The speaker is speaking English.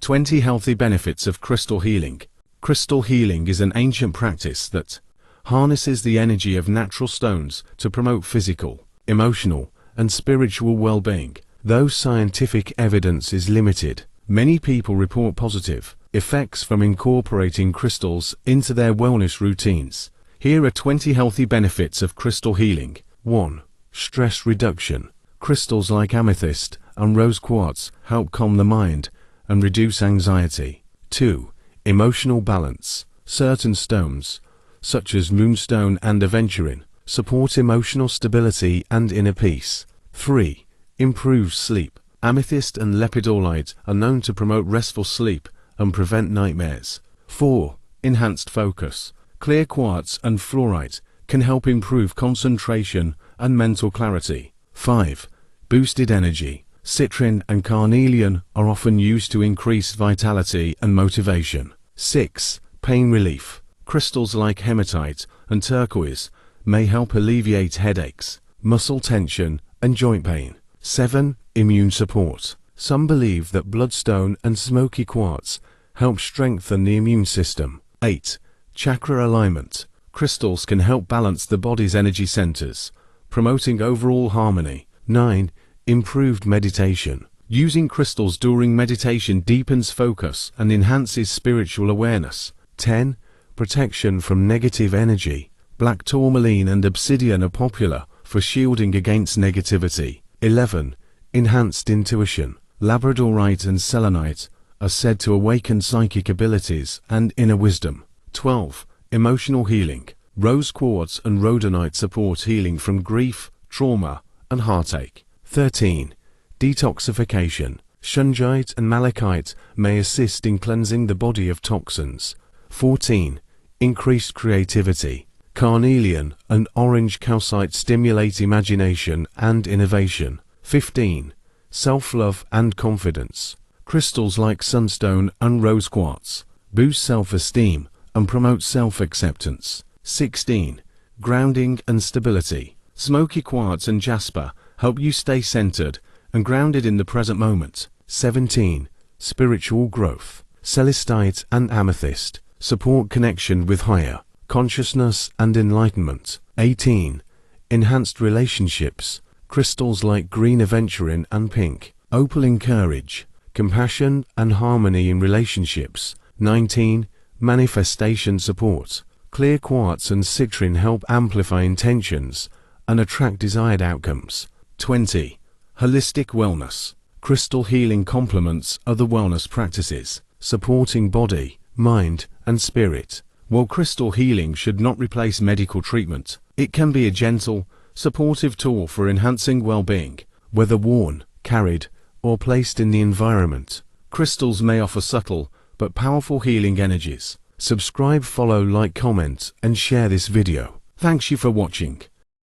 20 healthy benefits of crystal healing. Crystal healing is an ancient practice that harnesses the energy of natural stones to promote physical, emotional, and spiritual well-being. Though scientific evidence is limited, many people report positive effects from incorporating crystals into their wellness routines. Here are 20 healthy benefits of crystal healing. 1. Stress reduction. Crystals like amethyst and rose quartz help calm the mind and reduce anxiety. 2. Emotional balance. Certain stones, such as moonstone and aventurine, support emotional stability and inner peace. 3. Improves sleep. Amethyst and lepidolite are known to promote restful sleep and prevent nightmares. 4. Enhanced focus. Clear quartz and fluorite can help improve concentration and mental clarity. 5. Boosted energy. Citrine and carnelian are often used to increase vitality and motivation. 6. Pain relief. Crystals like hematite and turquoise may help alleviate headaches, muscle tension, and joint pain. 7. Immune support. Some believe that bloodstone and smoky quartz help strengthen the immune system. 8. Chakra alignment. Crystals can help balance the body's energy centers, promoting overall harmony. 9. Improved meditation. Using crystals during meditation deepens focus and enhances spiritual awareness. 10. Protection from negative energy. Black tourmaline and obsidian are popular for shielding against negativity. 11. Enhanced intuition. Labradorite and selenite are said to awaken psychic abilities and inner wisdom. 12. Emotional healing. Rose quartz and rhodonite support healing from grief, trauma, and heartache. 13. Detoxification. Shungite and malachite may assist in cleansing the body of toxins. 14. Increased creativity. Carnelian and orange calcite stimulate imagination and innovation. 15. Self-love and confidence. Crystals like sunstone and rose quartz boost self-esteem and promote self-acceptance. 16. Grounding and stability. Smoky quartz and jasper help you stay centered and grounded in the present moment. 17. Spiritual growth. Celestite and amethyst support connection with higher consciousness and enlightenment. 18. Enhanced relationships. Crystals like green aventurine and pink opal encourage compassion and harmony in relationships. 19. Manifestation support. Clear quartz and citrine help amplify intentions and attract desired outcomes. 20. Holistic wellness. Crystal healing complements other wellness practices, supporting body, mind, and spirit. While crystal healing should not replace medical treatment, it can be a gentle, supportive tool for enhancing well-being. Whether worn, carried, or placed in the environment, crystals may offer subtle but powerful healing energies. Subscribe, follow, like, comment, and share this video. Thanks you for watching.